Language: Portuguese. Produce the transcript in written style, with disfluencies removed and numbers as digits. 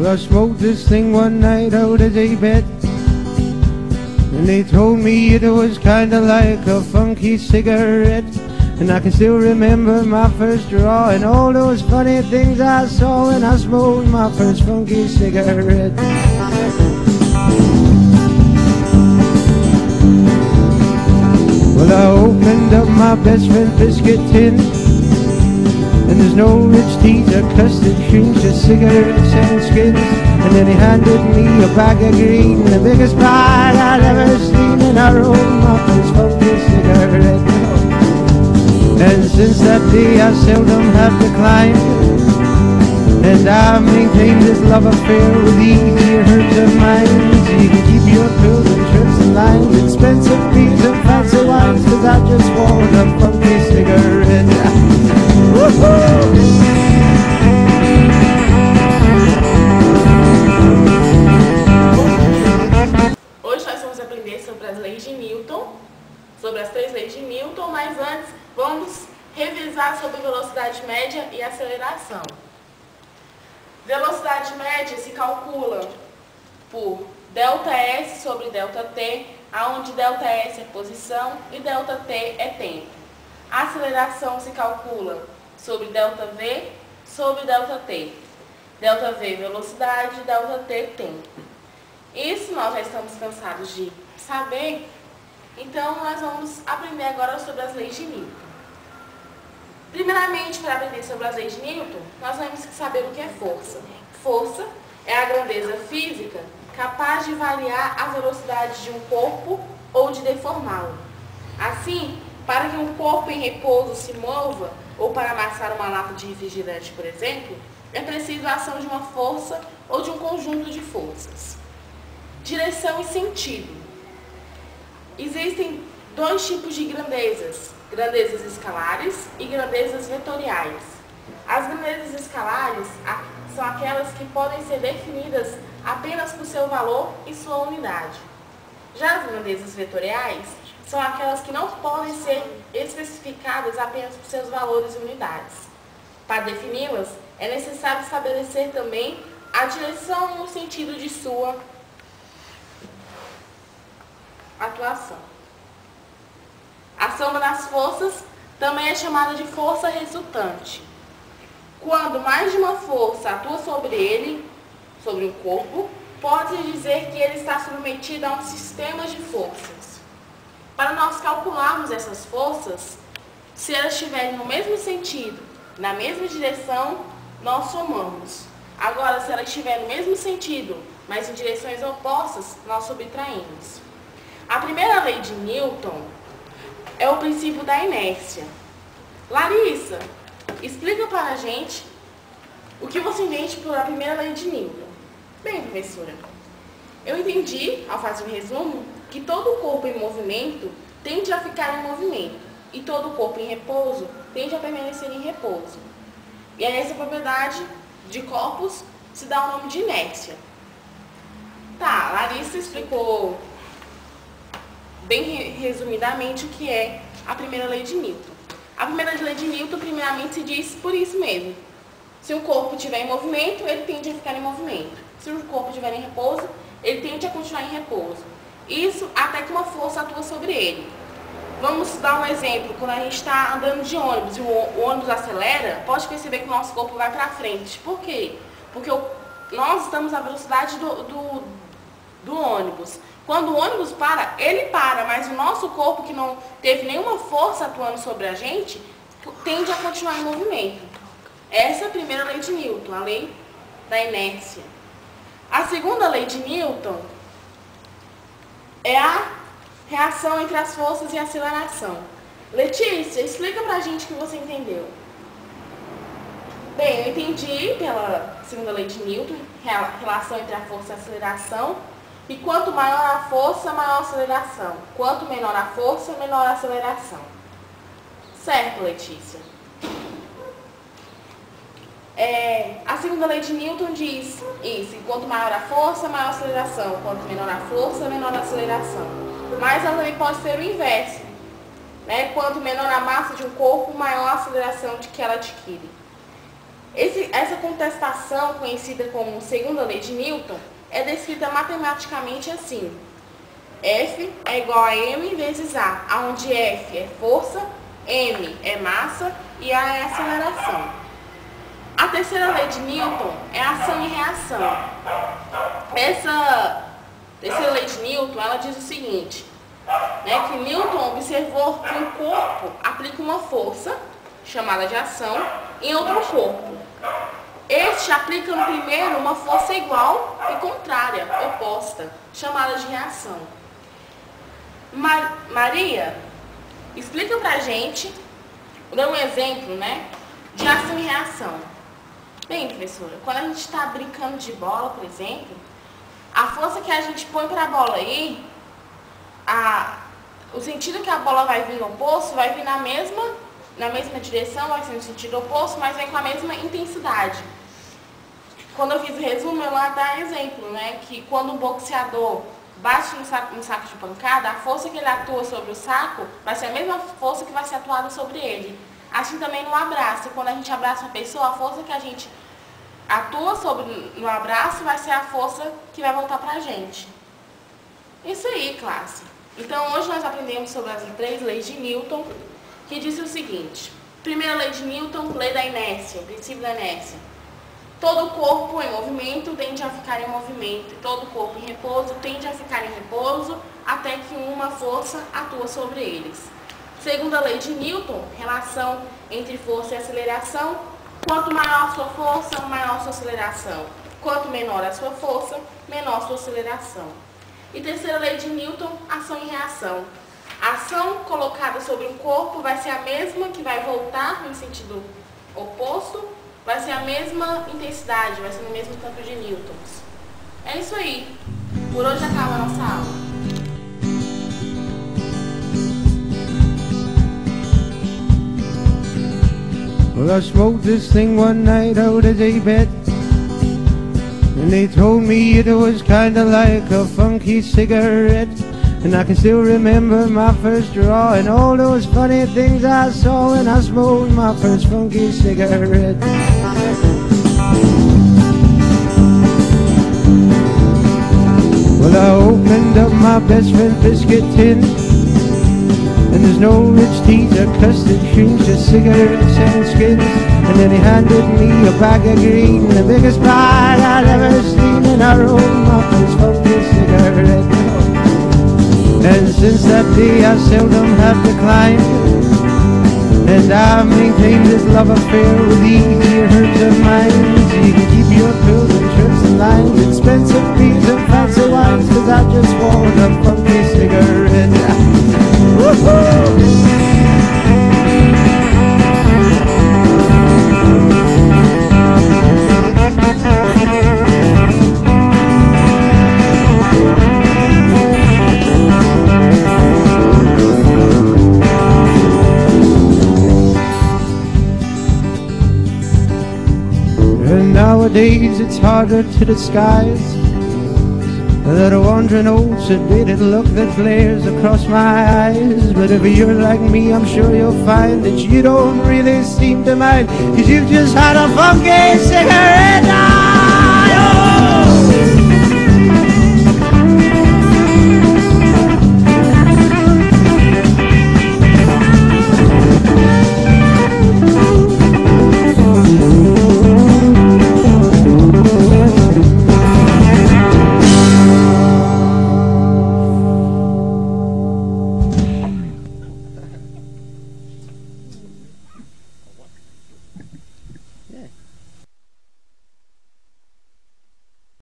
Well, I smoked this thing one night out of a bed, and they told me it was kinda like a funky cigarette. And I can still remember my first draw and all those funny things I saw when I smoked my first funky cigarette. Well, I opened up my best friend's biscuit tin, and there's no rich teeth or custard creams, just cigarettes and skins. And then he handed me a bag of green, the biggest pie I'd ever seen, and I rolled my first funky cigarette. And since that day I seldom have declined, and I've maintained this love affair with easy hurts of mine. So you can keep your pills and trips and lines, expensive beers and fancy wines, 'cause I just want a funky cigarette. Woohoo! Hoje nós vamos aprender sobre as leis de Newton, sobre as 3 leis de Newton, mas antes vamos revisar sobre velocidade média e aceleração. Velocidade média se calcula por ΔS sobre ΔT, onde ΔS é posição e ΔT é tempo. A aceleração se calcula sobre ΔV sobre ΔT. ΔV velocidade, ΔT tempo. Isso nós já estamos cansados de saber, então nós vamos aprender agora sobre as leis de Newton. Primeiramente, para aprender sobre as leis de Newton, nós temos que saber o que é força. Força é a grandeza física capaz de variar a velocidade de um corpo ou de deformá-lo. Assim, para que um corpo em repouso se mova, ou para amassar uma lata de refrigerante, por exemplo, é preciso a ação de uma força ou de um conjunto de forças. Direção e sentido. Existem 2 tipos de grandezas: grandezas escalares e grandezas vetoriais. As grandezas escalares são aquelas que podem ser definidas apenas por seu valor e sua unidade. Já as grandezas vetoriais são aquelas que não podem ser especificadas apenas por seus valores e unidades. Para defini-las, é necessário estabelecer também a direção e o sentido de sua atuação. A soma das forças também é chamada de força resultante. Quando mais de uma força atua sobre ele, sobre um corpo, pode-se dizer que ele está submetido a um sistema de forças. Para nós calcularmos essas forças, se elas estiverem no mesmo sentido, na mesma direção, nós somamos. Agora, se elas estiverem no mesmo sentido, mas em direções opostas, nós subtraímos. A primeira lei de Newton é o princípio da inércia. Larissa, explica para a gente o que você entende por a primeira lei de Newton. Bem, professora, eu entendi, ao fazer um resumo, que todo corpo em movimento tende a ficar em movimento e todo corpo em repouso tende a permanecer em repouso. E é nessa propriedade de corpos se dá o nome de inércia. Tá, Larissa explicou bem resumidamente o que é a primeira lei de Newton. A primeira lei de Newton, primeiramente, se diz por isso mesmo. Se um corpo estiver em movimento, ele tende a ficar em movimento. Se um corpo estiver em repouso, ele tende a continuar em repouso. Isso até que uma força atua sobre ele. Vamos dar um exemplo. Quando a gente está andando de ônibus e o ônibus acelera, pode perceber que o nosso corpo vai para frente. Por quê? Porque nós estamos à velocidade do ônibus. Quando o ônibus para, ele para, mas o nosso corpo, que não teve nenhuma força atuando sobre a gente, tende a continuar em movimento. Essa é a primeira lei de Newton, a lei da inércia. A segunda lei de Newton é a reação entre as forças e a aceleração. Letícia, explica pra gente o que você entendeu. Bem, eu entendi pela segunda lei de Newton, relação entre a força e a aceleração. E quanto maior a força, maior a aceleração. Quanto menor a força, menor a aceleração. Certo, Letícia? A segunda lei de Newton diz isso. E quanto maior a força, maior a aceleração. Quanto menor a força, menor a aceleração. Mas ela também pode ser o inverso. Né? Quanto menor a massa de um corpo, maior a aceleração de que ela adquire. Essa contestação, conhecida como segunda lei de Newton, é descrita matematicamente assim. F é igual a m vezes A, onde F é força, m é massa e A é aceleração. A terceira lei de Newton é ação e reação. Essa terceira lei de Newton, ela diz o seguinte, né, que Newton observou que um corpo aplica uma força, chamada de ação, em outro corpo. Este aplica no primeiro uma força igual e contrária, oposta, chamada de reação. Maria, explica pra gente, dá um exemplo, né, de ação e reação. Bem, professora, quando a gente está brincando de bola, por exemplo, a força que a gente põe para a bola ir, o sentido que a bola vai vir oposto, vai vir na mesma direção, vai ser no sentido oposto, mas vem com a mesma intensidade. Quando eu fiz o resumo, eu lá dá exemplo, né, que quando o boxeador bate no saco de pancada, a força que ele atua sobre o saco vai ser a mesma força que vai ser atuada sobre ele. Assim também no abraço. Quando a gente abraça uma pessoa, a força que a gente atua no abraço vai ser a força que vai voltar pra gente. Isso aí, classe. Então, hoje nós aprendemos sobre as 3 leis de Newton, que diz o seguinte. Primeira lei de Newton, lei da inércia, o princípio da inércia. Todo corpo em movimento tende a ficar em movimento, e todo corpo em repouso tende a ficar em repouso, até que uma força atua sobre eles. Segunda lei de Newton, relação entre força e aceleração. Quanto maior a sua força, maior a sua aceleração. Quanto menor a sua força, menor a sua aceleração. E terceira lei de Newton, ação e reação. A ação colocada sobre um corpo vai ser a mesma que vai voltar no sentido oposto, vai ser a mesma intensidade, vai ser no mesmo campo de newtons. É isso aí. Por hoje acaba a nossa aula. Well, I smoked this thing one night out of the bed, and they told me it was kinda like a funky cigarette. And I can still remember my first draw and all those funny things I saw when I smoked my first funky cigarette. Well, I opened up my best friend's biscuit tin, and there's no rich teeth or custard creams, just cigarettes and skins. And then he handed me a bag of green, the biggest bag I'd ever seen, and I rolled my first funky cigarette. And since that day I seldom have declined, and I've maintained this love affair with easy hurts of mine. So you can keep your pills and trips and lines, expensive beers and fancy wines, 'cause I just want a funky cigarette. Woohoo! Nowadays it's harder to disguise that wandering old sedated look that glares across my eyes. But if you're like me, I'm sure you'll find that you don't really seem to mind, 'cause you've just had a funky cigarette.